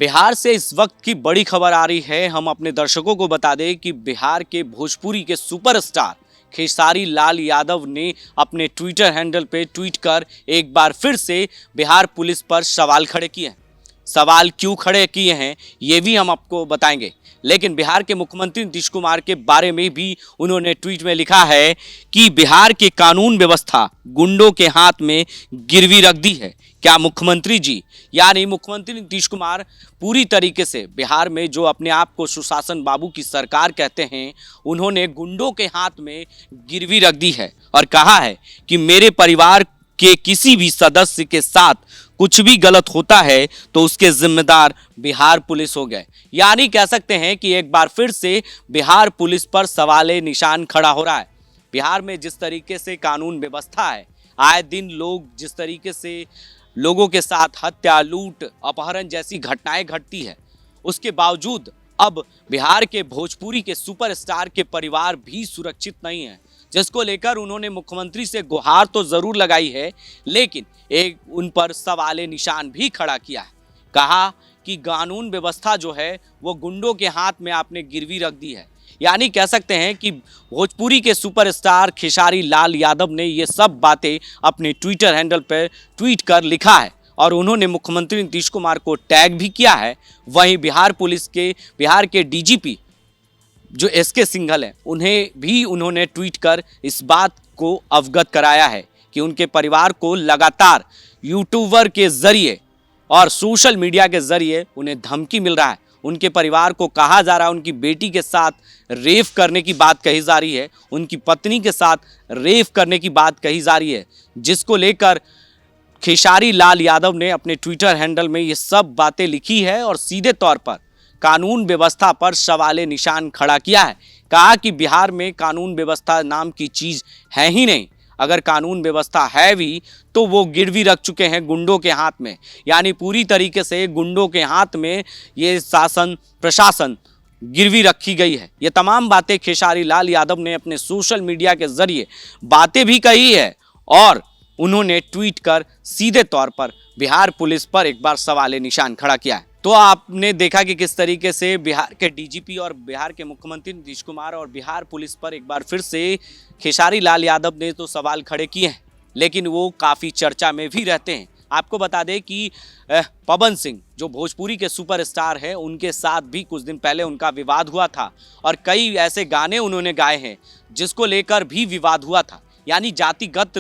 बिहार से इस वक्त की बड़ी खबर आ रही है। हम अपने दर्शकों को बता दें कि बिहार के भोजपुरी के सुपरस्टार खेसारी लाल यादव ने अपने ट्विटर हैंडल पे ट्वीट कर एक बार फिर से बिहार पुलिस पर सवाल खड़े किए हैं। सवाल क्यों खड़े किए हैं ये भी हम आपको बताएंगे, लेकिन बिहार के मुख्यमंत्री नीतीश कुमार के बारे में भी उन्होंने ट्वीट में लिखा है कि बिहार की कानून व्यवस्था गुंडों के हाथ में गिरवी रख दी है। क्या मुख्यमंत्री जी यानी मुख्यमंत्री नीतीश कुमार पूरी तरीके से बिहार में जो अपने आप को सुशासन बाबू की सरकार कहते हैं, उन्होंने गुंडों के हाथ में गिरवी रख दी है और कहा है कि मेरे परिवार के किसी भी सदस्य के साथ कुछ भी गलत होता है तो उसके जिम्मेदार बिहार पुलिस हो गए। यानी कह सकते हैं कि एक बार फिर से बिहार पुलिस पर सवाल निशान खड़ा हो रहा है। बिहार में जिस तरीके से कानून व्यवस्था है, आए दिन लोग जिस तरीके से लोगों के साथ हत्या, लूट, अपहरण जैसी घटनाएं घटती है, उसके बावजूद अब बिहार के भोजपुरी के सुपरस्टार के परिवार भी सुरक्षित नहीं है, जिसको लेकर उन्होंने मुख्यमंत्री से गुहार तो जरूर लगाई है, लेकिन एक उन पर सवाल निशान भी खड़ा किया है। कहा कि कानून व्यवस्था जो है वो गुंडों के हाथ में आपने गिरवी रख दी है। यानी कह सकते हैं कि भोजपुरी के सुपरस्टार खेसारी लाल यादव ने ये सब बातें अपने ट्विटर हैंडल पर ट्वीट कर लिखा है और उन्होंने मुख्यमंत्री नीतीश कुमार को टैग भी किया है। वहीं बिहार के डीजीपी जो एसके सिंघल हैं, उन्हें भी उन्होंने ट्वीट कर इस बात को अवगत कराया है कि उनके परिवार को लगातार यूट्यूबर के जरिए और सोशल मीडिया के जरिए उन्हें धमकी मिल रहा है। उनके परिवार को कहा जा रहा है, उनकी बेटी के साथ रेप करने की बात कही जा रही है, उनकी पत्नी के साथ रेप करने की बात कही जा रही है, जिसको लेकर खेसारी लाल यादव ने अपने ट्विटर हैंडल में ये सब बातें लिखी है और सीधे तौर पर कानून व्यवस्था पर सवाल निशान खड़ा किया है। कहा कि बिहार में कानून व्यवस्था नाम की चीज़ है ही नहीं। अगर कानून व्यवस्था है भी तो वो गिरवी रख चुके हैं गुंडों के हाथ में। यानी पूरी तरीके से गुंडों के हाथ में ये शासन प्रशासन गिरवी रखी गई है। ये तमाम बातें खेसारी लाल यादव ने अपने सोशल मीडिया के जरिए बातें भी कही है और उन्होंने ट्वीट कर सीधे तौर पर बिहार पुलिस पर एक बार सवाल निशान खड़ा किया है। तो आपने देखा कि किस तरीके से बिहार के डीजीपी और बिहार के मुख्यमंत्री नीतीश कुमार और बिहार पुलिस पर एक बार फिर से खेसारी लाल यादव ने तो सवाल खड़े किए हैं, लेकिन वो काफ़ी चर्चा में भी रहते हैं। आपको बता दें कि पवन सिंह जो भोजपुरी के सुपरस्टार हैं, उनके साथ भी कुछ दिन पहले उनका विवाद हुआ था और कई ऐसे गाने उन्होंने गाए हैं जिसको लेकर भी विवाद हुआ था। यानी जातिगत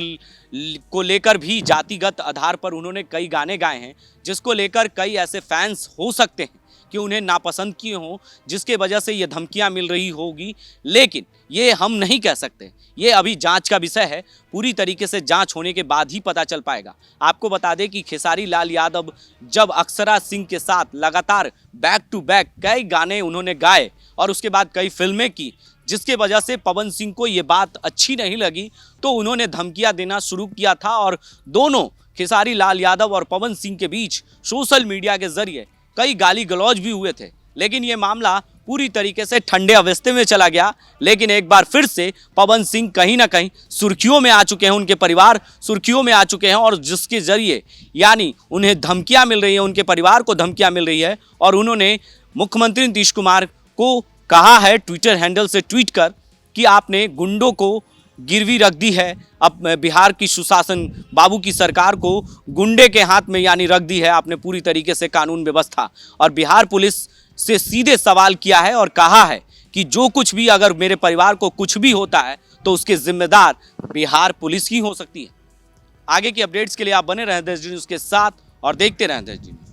को लेकर भी जातिगत आधार पर उन्होंने कई गाने गाए हैं, जिसको लेकर कई ऐसे फैंस हो सकते हैं कि उन्हें नापसंद किए हों, जिसके वजह से ये धमकियां मिल रही होगी। लेकिन ये हम नहीं कह सकते, ये अभी जांच का विषय है। पूरी तरीके से जांच होने के बाद ही पता चल पाएगा। आपको बता दें कि खेसारी लाल यादव जब अक्षरा सिंह के साथ लगातार बैक टू बैक कई गाने उन्होंने गाए और उसके बाद कई फिल्में की, जिसके वजह से पवन सिंह को ये बात अच्छी नहीं लगी, तो उन्होंने धमकियां देना शुरू किया था और दोनों खेसारी लाल यादव और पवन सिंह के बीच सोशल मीडिया के जरिए कई गाली गलौज भी हुए थे। लेकिन ये मामला पूरी तरीके से ठंडे अवस्थे में चला गया। लेकिन एक बार फिर से पवन सिंह कहीं ना कहीं सुर्खियों में आ चुके हैं, उनके परिवार सुर्खियों में आ चुके हैं और जिसके जरिए यानी उन्हें धमकियां मिल रही हैं, उनके परिवार को धमकियां मिल रही है और उन्होंने मुख्यमंत्री नीतीश कुमार को कहा है ट्विटर हैंडल से ट्वीट कर कि आपने गुंडों को गिरवी रख दी है। अब बिहार की सुशासन बाबू की सरकार को गुंडे के हाथ में यानी रख दी है आपने पूरी तरीके से कानून व्यवस्था। और बिहार पुलिस से सीधे सवाल किया है और कहा है कि जो कुछ भी अगर मेरे परिवार को कुछ भी होता है तो उसके जिम्मेदार बिहार पुलिस ही हो सकती है। आगे की अपडेट्स के लिए आप बने रहें देश न्यूज़ के साथ और देखते रहें देश न्यूज़।